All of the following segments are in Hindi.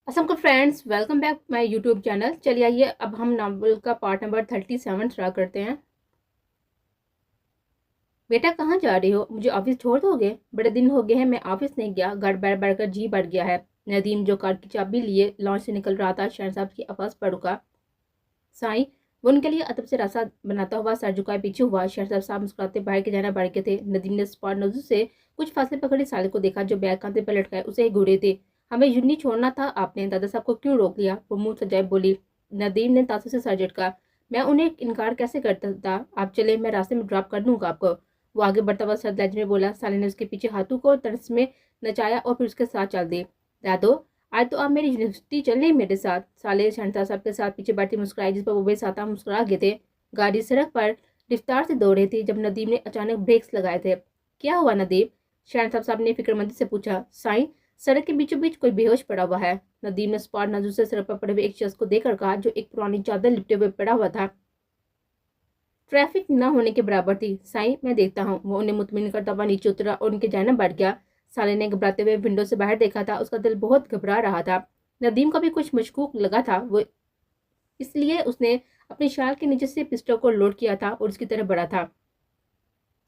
Aslam friends, welcome back my YouTube channel. चलिए आइए अब हम नावल का पार्ट नंबर 37 स्टार्ट करते हैं। बेटा कहाँ जा रही हो? मुझे ऑफिस छोड़ दोगे? बड़े दिन हो गए हैं मैं ऑफिस नहीं गया। घर बैठ बैठ कर जी बढ़ गया है। नदीम जो कार की चाबी लिए लॉन्च से निकल रहा था, शहर साहब की आवाज़ पर रुका। साईं, वो उनके लिए अदब से रास्ता बनाता हुआ सर झुकाए पीछे हुआ। शहर साहब मुस्कुराते बाहर के जाना बढ़ के थे। नदीम ने स्पॉट नजर से कुछ फासले पकड़े साले को देखा, जो बैग कांधे पर लटकाए उसे घूरे थे। हमें यूं छोड़ना था आपने, दादा साहब को क्यों रोक लिया? वो मुंह सजाए बोली। नदीम ने तासु से सर झटका। मैं उन्हें इनकार कैसे करता था? आप चले, मैं रास्ते में ड्रॉप कर दूंगा आपको। वो आगे बढ़ता हुआ सर लहजे में बोला। साले ने उसके पीछे हाथों को तरस में नचाया और फिर उसके साथ चल दिए। दादो, आज तो आप मेरी यूनिवर्सिटी चल रही मेरे साथ। साले शहनशाह साहब के साथ पीछे बैठी मुस्कुराई, जिस पर वो बेसाता मुस्कुरा गए थे। गाड़ी सड़क पर रफ्तार से दौड़ रही थी जब नदीम ने अचानक ब्रेक्स लगाए थे। क्या हुआ नदीम? शहनशाह साहब ने फिक्रमंदी से पूछा। साईं, सड़क के बीचों बीच कोई बेहोश पड़ा हुआ है। नदीम ने स्पॉट नजर से सड़क पर पड़े हुए एक शख्स को देखकर कहा, जो एक पुरानी चादर लिपटे हुए पड़ा हुआ था। ट्रैफिक न होने के बराबर थी। साईं, मैं देखता हूँ। वो उन्हें मुतमिन करता हुआ नीचे उतरा और उनके जाना बढ़ गया। साले ने घबराते हुए विंडो से बाहर देखा था। उसका दिल बहुत घबरा रहा था। नदीम का भी कुछ मशकूक लगा था, वो इसलिए उसने अपने शाल के नीचे से पिस्टल को लोड किया था और उसकी तरफ बढ़ा था।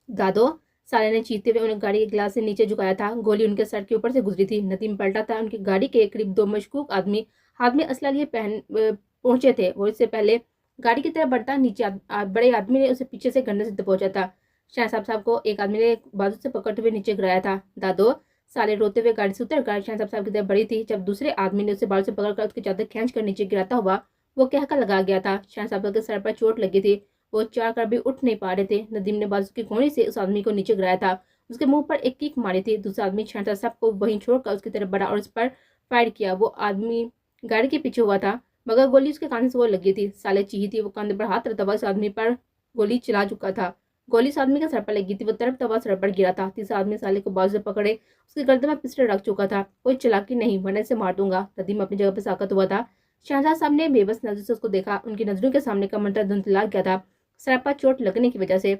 दादो, साले ने चीखते हुए उन्हें गाड़ी के गिलास से नीचे झुकाया था। गोली उनके सर के ऊपर से गुजरी थी। नदीम पलटा था। उनकी गाड़ी के करीब दो मशकूक आदमी हाथ में असला लिए पहुंचे थे। और इससे पहले गाड़ी की तरफ बढ़ता नीचे बड़े आदमी ने उसे पीछे से गन्ने से दबोचा था। शाह साहब को एक आदमी ने बाजू से पकड़ते हुए नीचे गिराया था। दादो, साले रोते हुए गाड़ी से उतर कर शाह साहब की तरफ बढ़ी थी, जब दूसरे आदमी ने उसे बाजू से पकड़कर उसकी चादर खींच कर नीचे गिराता हुआ वो कहकर लगा गया था। शाह साहब के सर पर चोट लगी थी। वो चाह कर भी उठ नहीं पा रहे थे। नदीम ने बाजू की कोहनी से उस आदमी को नीचे गिराया था। उसके मुंह पर एक किक मारी थी। दूसरा आदमी शहनशाह साहब को वहीं छोड़कर उसकी तरफ बढ़ा और उस पर फायर किया। वो आदमी गाड़ी के पीछे हुआ था, मगर गोली उसके कान से वो लगी थी। साले चीही थी। वो कंधे पर हाथ रखता हुआ उस आदमी पर गोली चला चुका था। गोली उस आदमी के सर पर लगी थी। वो तरफ तवा सर पर गिरा था। तीसरा आदमी साले को बाजू से पकड़े उसके गर्दन में पिस्टल रख चुका था। कोई चालाकी नहीं, वरना से मार दूंगा। नदीम अपनी जगह पर साकत हुआ था। शहजाद साहब ने बेबस नजर से उसको देखा। उनकी नजरों के सामने का मंत्र धुंधला गया था, सर पर चोट लगने की वजह से।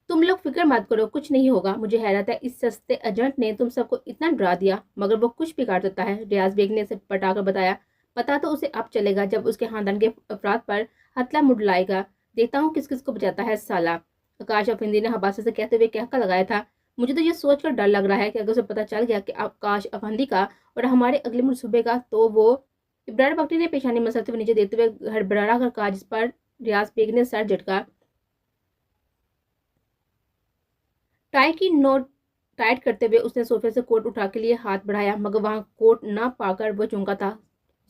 तुम लोग फिक्र मत करो, कुछ नहीं होगा। मुझे हैरत है, इस सस्ते एजेंट ने तुम सबको इतना डरा दिया, मगर वो कुछ भी कर सकता है। रियाज बेग ने इसे पटाकर बताया। पता तो उसे अब चलेगा जब उसके खानदान के अफराद पर हथला मुड़लाएगा। देखता हूँ किस किस को बचाता है साला। आकाश अफंदी ने हबासे से कहते हुए कहकर लगाया था। मुझे तो ये सोचकर डर लग रहा है कि अगर उसे पता चल गया कि आकाश अफंदी का और हमारे अगले मनसूबे का, तो वो। इब्राहिम बख्ती ने पेशानी मसलते हुए नीचे देखते हुए हड़बड़ा कर कहा, जिस पर रियाज बेग ने सर झटका। टाई की नोट टाइट करते हुए उसने सोफे से कोट उठा के लिए हाथ बढ़ाया, मगर वहां कोट ना पाकर वो चौंका था।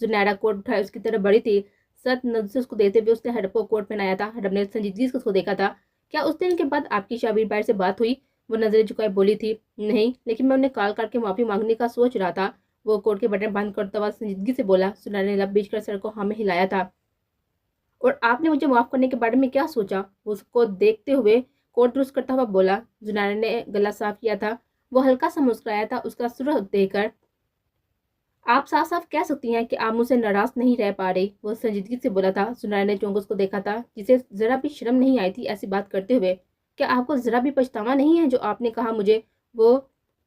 जुनैरा कोट उठाए उसकी तरफ बड़ी थी। सत नजर से उसको देते हुए उसने हड़प को कोट पहनाया था। हड़प ने संजीदगी से उसको देखा था। क्या उस दिन के बाद आपकी शाबीर भाई से बात हुई? वो नजरें झुकाए बोली थी। नहीं, लेकिन मैं उन्हें कॉल करके माफी मांगने का सोच रहा था। वो कोट के बटन बंद करता हुआ संजीदगी से बोला। सुनैरा ने लब बीच कर सर को हमें हिलाया था। और आपने मुझे माफ करने के बारे में क्या सोचा? उसको देखते हुए कोट दुरुस्त करता हुआ बोला। जुनैरा ने गला साफ किया था। वो हल्का सा मुस्कुराया था उसका सुर देखकर। आप साफ साफ कह सकती हैं कि आप मुझसे नाराज नहीं रह पा रही, वो संजीदगी से बोला था। जुनैरा ने चौंक उसको देखा था, जिसे जरा भी शर्म नहीं आई थी ऐसी बात करते हुए। क्या आपको जरा भी पछतावा नहीं है जो आपने कहा मुझे? वो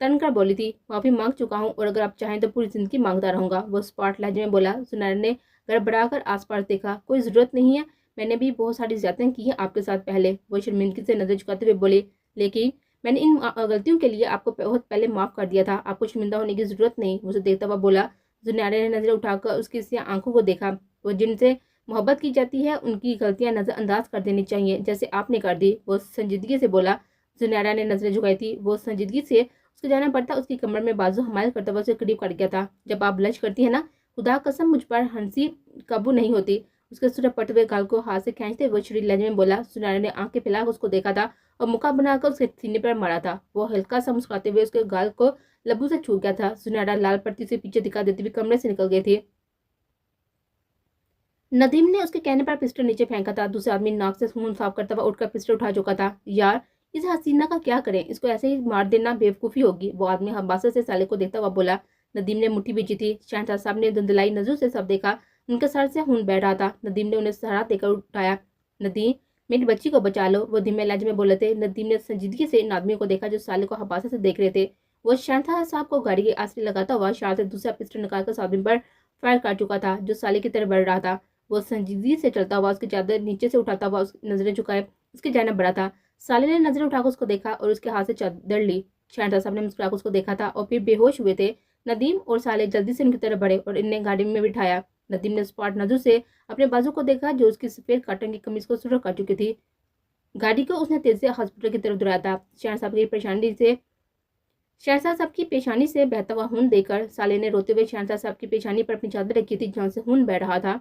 तन कर बोली थी। माफी मांग चुका हूँ और अगर आप चाहें तो पूरी जिंदगी मांगता रहूंगा, वो स्पॉट लहजे में बोला। जुनैरा ने गड़बड़ाकर आसपास देखा। कोई जरूरत नहीं है, मैंने भी बहुत सारी ज्यादतियां की हैं आपके साथ पहले, वो शर्मिंदगी से नजर झुकाते हुए बोले। लेकिन मैंने इन गलतियों के लिए आपको बहुत पहले माफ कर दिया था, आपको शर्मिंदा होने की जरूरत नहीं, मुझे देखता हुआ बोला। जुनैरा ने नजर उठाकर उसकी आंखों को देखा। वो जिनसे मोहब्बत की जाती है उनकी गलतियां नजरअंदाज कर देनी चाहिए, जैसे आपने कर दी, वो संजीदगी से बोला। जुनैरा ने नजरें झुकाई थी। वो संजीदगी से उसको जाना पड़ता उसकी कमर में बाजू हमाल करता हुआ उसे करीब कर गया था। जब आप ब्लश करती है ना, खुदा कसम मुझ पर हंसी काबू नहीं होती। उसके सुर पटे हुए गाल को हाथ से खींचते हुए श्री लहजे में बोला। जुनैरा ने आंखें फैलाकर उसको देखा था और मुका बनाकर उसके सीने पर मारा था। वो हल्का सा मुस्कुराते हुए उसके गाल को लबू से छू गया था। जुनैरा लाल पट्टी से पीछे दिखा देती हुई कमरे से निकल गई थी। नदीम ने उसके कहने पर पिस्टल नीचे फेंका था। दूसरा आदमी नाक से खून साफ करता हुआ उठकर पिस्टल उठा चुका था। यार, इस हसीना का क्या करें? इसको ऐसे ही मार देना बेवकूफी होगी, वो आदमी हबासे से साले को देखता हुआ बोला। नदीम ने मुट्ठी बीची थी। शहनशाह साहब ने धुंधलाई नजरों से सब देखा। उनके सर से खून बह रहा था। नदीम ने उन्हें सहारा देकर उठाया। नदीम, मेरी बच्ची को बचा लो, वो धीमे लहजे में बोले थे। नदीम ने संजीदगी से इन आदमियों को देखा जो साले को हबासे से देख रहे थे। वो शहनशाह साहब को गाड़ी के आसरे लगाता हुआ शार से दूसरा पिस्टल निकालकर साउदीन पर फायर कर चुका था, जो साले की तरफ बढ़ रहा था। वो संजीदगी से चलता हुआ उसकी चादर नीचे से उठाता हुआ उसकी नजरें झुकाए उसकी जानब बढ़ा था। साले ने नजरें उठाकर उसको देखा और उसके हाथ से चादर ली। शहनशाह साहब ने मुस्कुराकर उसको देखा था और फिर बेहोश हुए थे। नदीम और साले जल्दी से उनकी तरफ बढ़े और इन्हें गाड़ी में बिठाया। नदीम ने स्पॉट नजर से अपने बाजू को देखा, जो उसकी सफेद कॉटन की कमीज को सुरख कर चुकी थी। गाड़ी को उसने तेजी से हॉस्पिटल की तरफ दौड़ाया था। शहनशाह साहब की पेशानी से बहता हुआ खून देकर साले ने रोते हुए शहनशाह साहब की पेशानी पर अपनी चादर रखी थी, जहां से खून बह रहा था।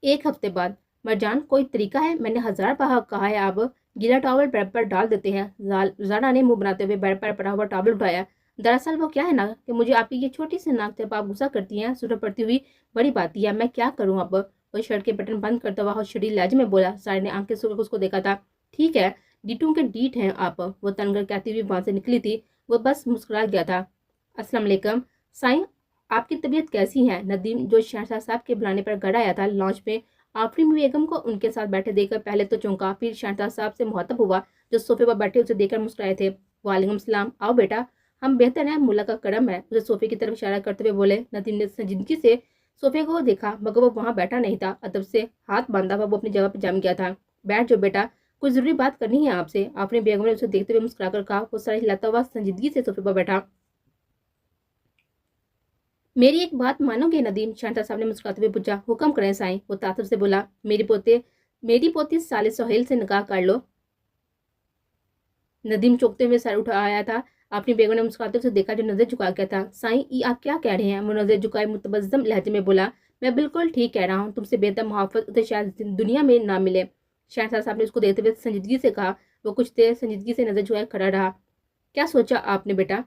एक हफ्ते बाद, मरजान कोई तरीका है? मैंने 1000 बार कहा है, आप गीला टॉवल बेड पर डाल देते हैं। जारा ने मुंह बनाते हुए बेड पर पड़ा हुआ टॉवल उठाया। दरअसल वो क्या है ना कि मुझे आपकी ये छोटी सी नाक जब आप गुस्सा करती हैं, सुरह पड़ती हुई बड़ी बात है, मैं क्या करूं अब? वो शर्ट के बटन बंद करता हुआ शरीर लहजे में बोला। सारे ने आंखें सुख उसको देखा था। ठीक है, डीटू के डीट हैं आप, वो तनकर कहती हुई वहां से निकली थी। वो बस मुस्कुरा गया था। अस्सलाम वालेकुम साईं, आपकी तबीयत कैसी है? नदीम, जो शहनशाह साहब के बुलाने पर घर आया था, लॉन्च में आफरीन बेगम को उनके साथ बैठे देखकर पहले तो चौंका, फिर शहनशाह साहब से मुखातब हुआ, जो सोफे पर बैठे उसे देखकर मुस्कुराए थे। वालेकुम सलाम, आओ बेटा, हम बेहतर हैं, मुल्ला का करम है। उसे सोफे की तरफ इशारा करते हुए बोले। नदीम ने संजीदगी से सोफे को देखा, मगर वो वहां बैठा नहीं था। अदब से हाथ बांधा हुआ वो अपनी जगह पर जम गया था। बैठ जाओ बेटा, कुछ जरूरी बात करनी है आपसे, आफरीन बेगम ने उसे देखते हुए मुस्कुराकर कहा। वो सारा हिलाता हुआ संजीदगी से सोफे पर बैठा। मेरी एक बात मानोगे नदीम? शहनशाह साहब ने मुस्कुराते हुए पूछा। हुक्म करें साईं, वो तासुब से बोला। मेरी पोती साले सोहेल से निकाह कर लो। नदीम चौंकते हुए सर उठाया था। अपनी बेगम ने मुस्कुराते उसे देखा, जो नजर झुका गया था। साईं, ये आप क्या कह रहे हैं? वो नजर झुकाए मुतबस्सम लहजे में बोला। मैं बिल्कुल ठीक कह रहा हूँ, तुमसे बेहतर मुहाफ़िज़ उसे शायद दुनिया में ना मिले। शहनशाह साहब ने उसको देखते हुए संजीदगी से कहा। वो कुछ देर संजीदगी से नजर झुकाए खड़ा रहा। क्या सोचा आपने बेटा?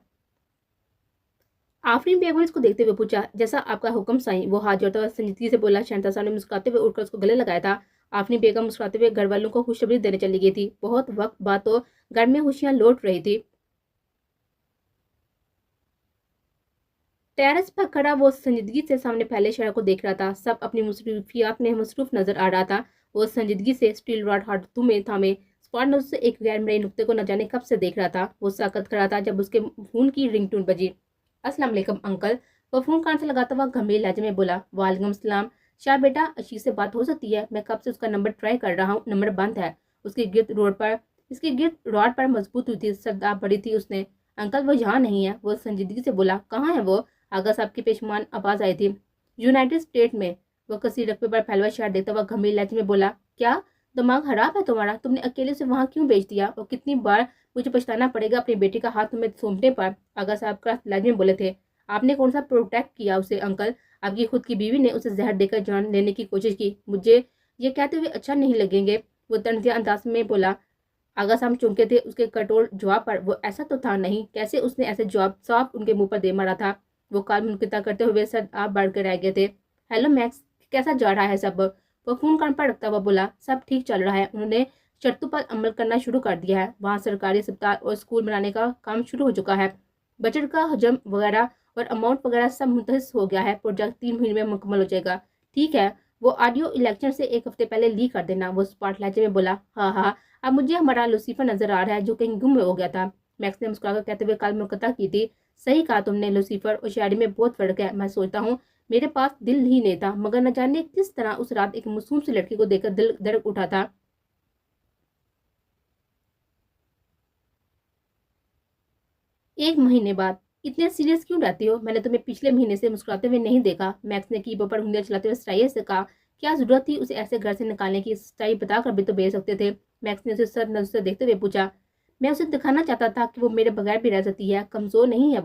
आफरीन बेगम ने इसको देखते हुए पूछा। जैसा आपका हुक्म साईं, वो हाथ जोड़ता हुआ संजीदगी से बोला। शहनशाह साहब ने मुस्कुराते हुए उठकर उसको गले लगाया था। आफरीन बेगम मुस्कुराते हुए घर वालों को खुशखबरी देने चली गई थी। बहुत वक्त बाद तो घर में खुशियां लौट रही थी। टेरेस पर खड़ा वो संजीदगी से सामने फैले शहर को देख रहा था। सब अपनी मसरूफियात में मसरूफ नजर आ रहा था। वो संजीदगी से स्टील रॉड हाथों में थामे स्पॉट नोज से एक गैर मरे नुक्ते को न जाने कब से देख रहा था। वो साकत खड़ा था जब उसके फोन की रिंगटोन बजी। अस्सलाम वालेकुम अंकल, वो फोन कान से लगाता हुआ गंभीर लहजे में बोला। वालेकुम सलाम। शाह बेटा, अशीष से बात हो सकती है? मैं कब से उसका नंबर ट्राई कर रहा हूँ, नंबर बंद है। इसकी गिरद रॉड पर मजबूत हुई थी, सरदार बड़ी थी उसने। अंकल, वो यहाँ नहीं है, वो संजीदगी से बोला। कहाँ है वो? आगा साहब की पेशमान आवाज आई थी। यूनाइटेड स्टेट में, वो कसी रकबे पर फैलवा शहर देता हुआ गंभीर लहजे में बोला। क्या दिमाग खराब है तुम्हारा? तुमने अकेले से वहां क्यों भेज दिया? और कितनी बार मुझे पछताना पड़ेगा अपनी बेटी का हाथ तुम्हें सौंपने पर? आगा साहब का लहजे में बोले थे। आपने कौन सा प्रोटेक्ट किया उसे अंकल? आपकी खुद की बीवी ने उसे जहर देकर जान लेने की कोशिश की। मुझे ये कहते हुए अच्छा नहीं लगेंगे, वो तंजिया अंदाज में बोला। आगा साहब चौंके थे उसके कठोर जवाब पर। वो ऐसा तो था नहीं, कैसे उसने ऐसे जवाब साफ उनके मुंह पर दे मारा था? वो काल मुनकिता करते हुए सर आप बढ़ कर रह गए थे। हेलो मैक्स, कैसा जा रहा है सब? वो फोन कान पर रखता हुआ बोला। सब ठीक चल रहा है, उन्होंने शर्तों पर अमल करना शुरू कर दिया है। वहाँ सरकारी अस्पताल और स्कूल बनाने का काम शुरू हो चुका है। बजट का हजम वगैरह और अमाउंट वगैरह सब मुंतहस हो गया है। प्रोजेक्ट 3 महीने में मुकम्मल हो जाएगा। ठीक है, वो ऑडियो इलेक्शन से एक हफ्ते पहले लीक कर देना। वो स्पॉट लहजे में बोला। हाँ हाँ, अब मुझे हमारा लूसीफर नजर आ रहा है, जो कहीं गुम हो गया था। मैक्स ने मुस्कुराकर कहते हुए काल मुकता की थी। सही कहा तुमने, लूसीफर और शायरी में बहुत फर्क है। मैं सोचता हूँ मेरे पास दिल ही नहीं था, मगर न जाने किस तरह उस रात एक मासूम सी लड़की को देखकर दिल धड़क उठा था। एक महीने बाद, इतने सीरियस क्यों रहती हो? मैंने तुम्हें पिछले महीने से मुस्कुराते हुए नहीं देखा। मैक्स ने कीबोर्ड पर उंगलियां चलाते हुए सच्चाई से कहा। क्या जरूरत थी उसे ऐसे घर से निकालने की? सच्चाई बताकर भी तो भेज सकते थे। मैक्स ने उसे सर नजर से देखते हुए पूछा। मैं उसे दिखाना चाहता था कि वो मेरे बगैर भी रह सकती है, कमजोर नहीं है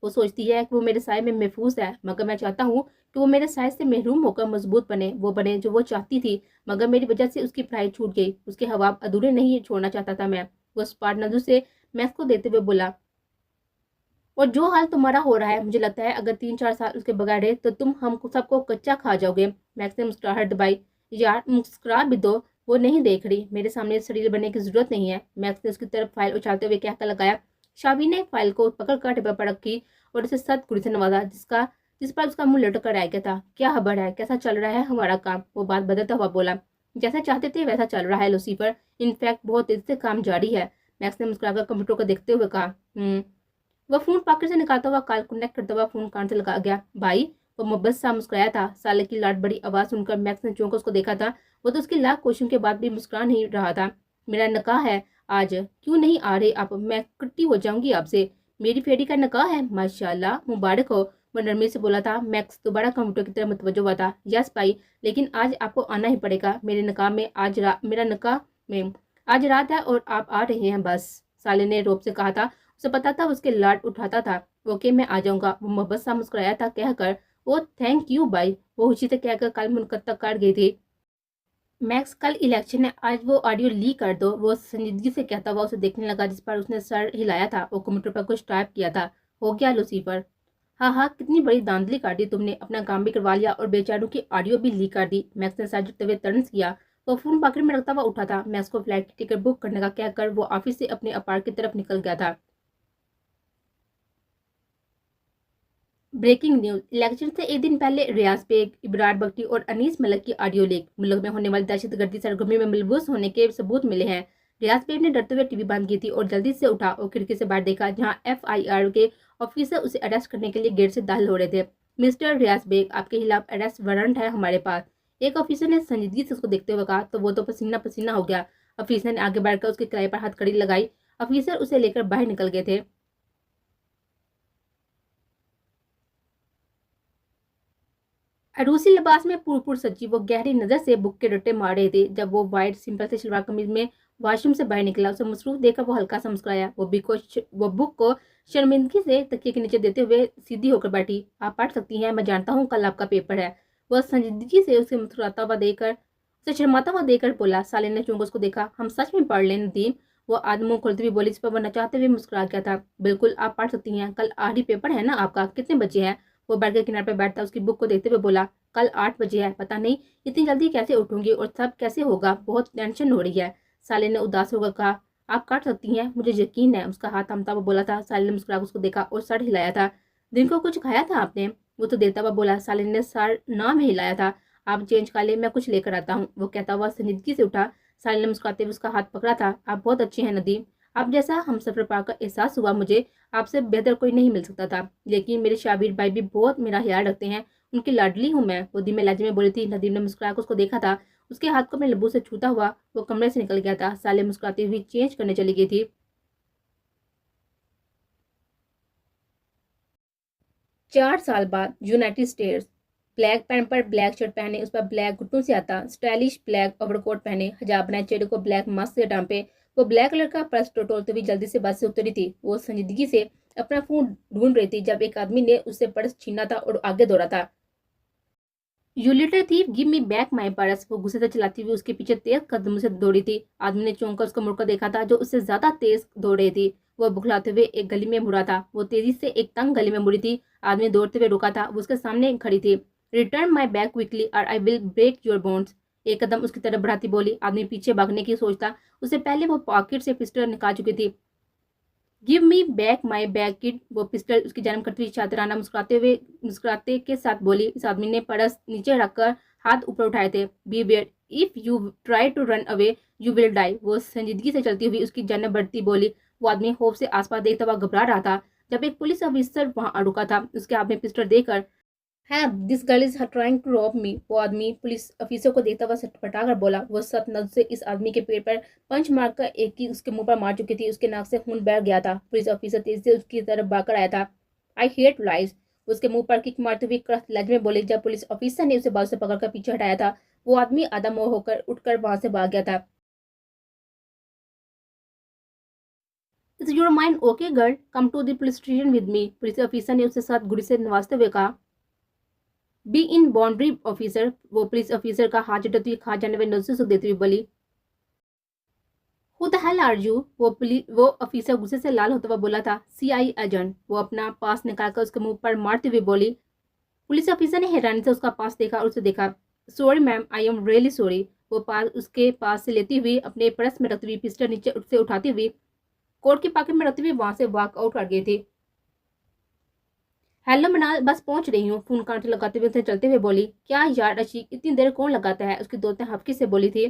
वो सोचती है कि वो मेरे साय में महफूज है, मगर मैं चाहता हूँ कि वो मेरे साय से महरूम होकर मजबूत बने। वो बने जो वो चाहती थी, मगर मेरी वजह से उसकी पढ़ाई छूट गई। उसके हवाब अधूरे नहीं छोड़ना चाहता था मैं। वो स्पार्ट नजर से मैक्स को देते हुए बोला। और जो हाल तुम्हारा हो रहा है, मुझे लगता है अगर 3-4 साल उसके बगैर रहे तो तुम हम सबको कच्चा खा जाओगे। मैक्स ने मुस्कुराहट दबाई। यार मुस्कुरा भी दो, वो नहीं देख रही, मेरे सामने शरीर बनने की जरूरत नहीं है। मैक्स ने उसकी तरफ फाइल उछालते हुए कहकर लगाया। शाबी ने फाइल को पकड़कर टेबल पर रखी और उसे सख्त से नवाजा, जिस पर उसका मुंह लटक कर रह गया था। क्या खबर है, कैसा चल रहा है हमारा काम? वो बात बदलता हुआ बोला। जैसा चाहते थे वैसा चल रहा है लूसीफर, इनफैक्ट बहुत तेजी से काम जारी है। मैक्स ने मुस्कुराकर कंप्यूटर को देखते हुए कहा। वह फोन पॉकेट से निकालता हुआ कॉल कनेक्ट करता हुआ फोन कान से लगा गया। भाई, वो मोहब्बत सा मुस्कुराया था। साले की लाड बड़ी आवाज सुनकर मैक्स ने चौंक कर उसको देखा था। वो तो उसकी लाख कोशिशों के बाद भी मुस्कुरा नहीं रहा था। मेरा निकाह है आज, क्यों नहीं आ रहे आप? मैं कट्टी हो जाऊंगी आपसे। मेरी फेरी का निकाह है? माशाल्लाह, मुबारक हो, वो नरमी से बोला था। मैक्स दोबारा कंप्यूटर की तरफ मुतवज्जो हुआ था। यस भाई, लेकिन आज आपको आना ही पड़ेगा मेरे निकाह में। मेरा निकाह में आज रात है और आप आ रहे हैं बस, साले ने रोब से कहा था। उसे पता था उसके लाड उठाता था। ओके, मैं आ जाऊंगा, वो मोहब्बत सा मुस्कुराया था कहकर। ओ थैंक यू भाई, वो खुशी से कहकर कल मुनकत तक काट गई थी। मैक्स, कल इलेक्शन है, आज वो ऑडियो लीक कर दो, वो संजीदगी से कहता हुआ उसे देखने लगा जिस पर उसने सर हिलाया था। वो कंप्यूटर पर कुछ टाइप किया था। हो गया लूसीफर? हाँ हाँ, कितनी बड़ी धांधली काटी तुमने, अपना काम भी करवा लिया और बेचारों की ऑडियो भी लीक कर दी। मैक्स ने सर झुकते हुए तर्ज किया। वो फोन पॉकेट में रखता हुआ उठा था। मैक्स को फ्लाइट की टिकट बुक करने का कहकर वो ऑफिस से अपने अपार्ट की तरफ निकल गया था। ब्रेकिंग न्यूज, इलेक्शन से एक दिन पहले रियाज बेग, इबरार बख्ती और अनीस मलिक की ऑडियो लीक। मुल्क में होने वाली दहशतगर्दी सरगर्मी में मुलव्वस होने के सबूत मिले हैं। रियाज बेग ने डरते हुए टीवी बंद की थी और जल्दी से उठा और खिड़की से बाहर देखा, जहां FIR के ऑफिसर उसे अरेस्ट करने के लिए गेट से दाखिल हो रहे थे। मिस्टर रियाज बेग, आपके खिलाफ अरेस्ट वारंट है हमारे पास, एक ऑफिसर ने संजीदगी से उसको देखते हुए कहा। तो वो तो पसीना पसीना हो गया। ऑफिसर ने आगे बढ़कर उसके किराए पर हथकड़ी लगाई। ऑफिसर उसे लेकर बाहर निकल गए थे। अरूसी लिबास में पुरपुर सजी वो गहरी नजर से बुक के रट्टे मार रहे थे। जब वो व्हाइट सिंपल से शलवार कमीज में वॉशरूम से बाहर निकला, उसे मसरूफ देखकर वो हल्का सा मुस्कुराया। वो बुक को शर्मिंदगी से तकिए के नीचे देते हुए सीधी होकर बैठी। आप पढ़ सकती हैं, मैं जानता हूँ कल आपका पेपर है। वह संजीदगी से उसे मुस्कुराता हुआ देकर उसे शर्माता हुआ देकर बोला। साले ने चौंक उसको देखा। हम सच में पढ़ लें नदीम, वो आदमी मुंह खोलती हुई बोली, इस पर वरना चाहते हुए मुस्कुरा गया था। बिल्कुल, आप पढ़ सकती हैं, कल आखिरी पेपर है ना आपका, कितने बजे है? वो बैठ के किनारे पर बैठता उसकी बुक को देखते हुए बोला, कल 8 बजे है। पता नहीं इतनी जल्दी कैसे उठूंगी और सब कैसे होगा, बहुत टेंशन हो रही है, साले ने उदास होकर कहा। आप काट सकती हैं, मुझे यकीन है, उसका हाथ थमता हुआ बोला था। साले ने मुस्कुरा उसको देखा और सर हिलाया था। दिन को कुछ खाया था आपने? वो तो देता हुआ बोला। साले ने सर ना में हिलाया था। आप चेंज कर ले, मैं कुछ लेकर आता हूँ, वो कहता हुआ संजीदगी से उठा। साले ने मुस्कुराते हुए उसका हाथ पकड़ा था। आप बहुत अच्छे हैं नदीम, आप जैसा हम सफर पाकर एहसास हुआ मुझे आपसे बेहतर कोई नहीं मिल सकता था। लेकिन मेरे शाबिर भाई भी बहुत मेरा ख्याल रखते हैं, उनकी लाडली हूँ मैं, वो धीमे लहजे में बोली थी। नदीम ने मुस्कुराकर उसको देखा था। उसके हाथ को अपने लब्बू से छूता हुआ वो कमरे से निकल गया था। साले मुस्कुराती हुई चेंज करने चली गई थी। 4 साल बाद यूनाइटेड स्टेट्स। ब्लैक पैंट पर ब्लैक शर्ट पहने, उस पर ब्लैक घुटनों से आता स्टाइलिश ब्लैक ओवरकोट पहने, हिजाब बनाए चेहरे को ब्लैक मास्क से ढांपे, वो ब्लैक कलर का पर्स टटोलते हुए जल्दी से बस से उतरी थी। वो संजीदगी से अपना फोन ढूंढ रही थी जब एक आदमी ने उससे पर्स छीना था और आगे दौड़ा था। You little thief, give me back my purse, वो गुस्से से चलाती हुई उसके पीछे तेज कदम से दौड़ी थी। आदमी ने चौंक कर उसको मुड़कर देखा था, जो उससे ज्यादा तेज दौड़ रही थी। वो बुखलाते हुए एक गली में मुड़ा था। वो तेजी से एक तंग गली में मुड़ी थी। आदमी दौड़ते हुए रुका था। वो उसके सामने खड़ी थी। रिटर्न माई बैग क्विकली और I will break your bones, एक कदम उसकी तरफ बढ़ाती बोली। आदमी पीछे भागने की सोचता, उससे पहले वो पॉकेट से पिस्टल निकाल चुकी थी। Give me back my bag kid, वो पिस्टल उसकी जानब करती हुई शातिराना मुस्कुराते के साथ बोली। इस आदमी ने पर्स नीचे रखकर हाथ ऊपर उठाए थे। Beware, if you try to run away you will die, वो संजीदगी से चलती हुई उसकी जानब बढ़ती बोली। वो आदमी खौफ से आसपास देखता हुआ घबरा रहा था। जब एक पुलिस ऑफिसर वहां रुका था, उसके हाथ में पिस्टल देकर, hey this girl is trying to rob me, वो आदमी पुलिस ऑफिसर को देखता हुआ सटपटा कर बोला। वो सत नज से इस आदमी के पेट पर पंच मारकर एक ही उसके मुंह पर मार चुकी थी। उसके नाक से खून बह गया था। पुलिस ऑफिसर तेजी से उसकी तरफ भागकर आया था। आई हेट लाइज, उसके मुंह पर किक मारते हुए क्रस्ट लहजे में बोले। जब पुलिस ऑफिसर ने उसे बाल से पकड़कर पीछे हटाया था, वो आदमी आधा मोह होकर उठकर वहां से भाग गया था। Is your mind okay girl, come to the police station with me, police officer ने उसके साथ गुड़ी से नवाजते हुए कहा। बी इन बाउंड्री ऑफिसर, वो पुलिस ऑफिसर का हाथ झटकती हुई खा जाने में नोटिस देती हुई बोली। Who the hell are you, वो ऑफिसर गुस्से से लाल होता हुआ बोला था। CI एजेंट, वो अपना पास निकालकर उसके मुंह पर मारते हुए बोली। पुलिस ऑफिसर ने हैरानी से उसका पास देखा और उसे देखा। Sorry ma'am, I am really sorry, वो पास उसके पास से लेती हुई अपने पर्स में रखती हुई पिस्टल नीचे से उठाती हुई कोट की पॉकेट में रखती हुई वहां से वॉक आउट कर गई थी। हेलो मनाल, बस पहुंच रही हूँ, फोन कांटे लगाते हुए उसे चलते हुए बोली। क्या यार अशीक, इतनी देर कौन लगाता है, उसकी दोस्त हफ्की से बोली थी।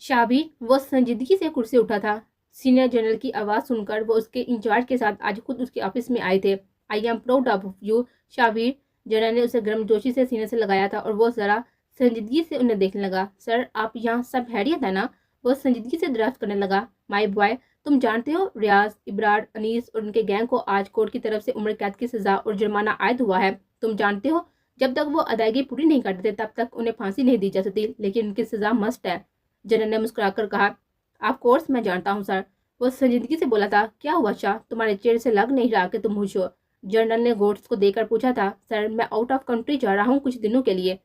शाबिर वो संजीदगी से कुर्सी उठा था। सीनियर जनरल की आवाज़ सुनकर वो उसके इंचार्ज के साथ आज खुद उसके ऑफिस में आए थे। I am proud of you Shabir. General ने उसे गर्मजोशी से सीने से लगाया था और वो ज़रा संजीदगी से उन्हें देखने लगा। सर आप यहाँ सब हैरियत है ना? वो संजीदगी से दराज करने लगा। माई बॉय, तुम जानते हो रियाज, इब्रार, अनीस और उनके गैंग को आज कोर्ट की तरफ से उम्र कैद की सजा और जुर्माना आयद हुआ है। तुम जानते हो जब तक वो अदायगी पूरी नहीं करते तब तक उन्हें फांसी नहीं दी जा सकती, लेकिन उनकी सजा मस्ट है। जनरल ने मुस्कुराकर कहा, ऑफ कोर्स मैं जानता हूँ सर। वो संजीदगी से बोला था। क्या हुआ शाह, तुम्हारे चेहरे से लग नहीं रहा कि तुम खुश हो? जनरल ने गोट्स को देकर पूछा था। सर मैं आउट ऑफ कंट्री जा रहा हूँ कुछ दिनों के लिए।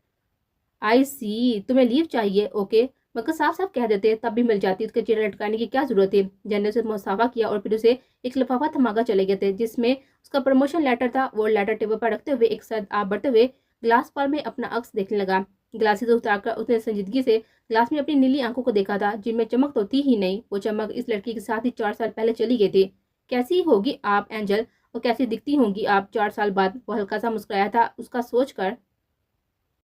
आई सी, तुम्हें लीव चाहिए, ओके। मगर साफ साफ कह देते तब भी मिल जाती, उसके चेहरा लटकाने की क्या जरूरत थी। जनरल से मुसाफा किया और फिर उसे एक लिफाफा थमाकर चले गए थे जिसमें उसका प्रमोशन लेटर था। वो लेटर टेबल पर रखते हुए एक साथ आप बढ़ते हुए ग्लास पर में अपना अक्स देखने लगा। ग्लासेस उतारकर उसने संजीदगी से ग्लास में अपनी नीली आंखों को देखा था जिनमें चमक तो थी ही नहीं। वो चमक इस लड़की के साथ ही 4 साल पहले चली गई थी। कैसी होगी आप एंजल, और कैसी दिखती होंगी आप 4 साल बाद? वो हल्का सा मुस्कुराया था उसका सोचकर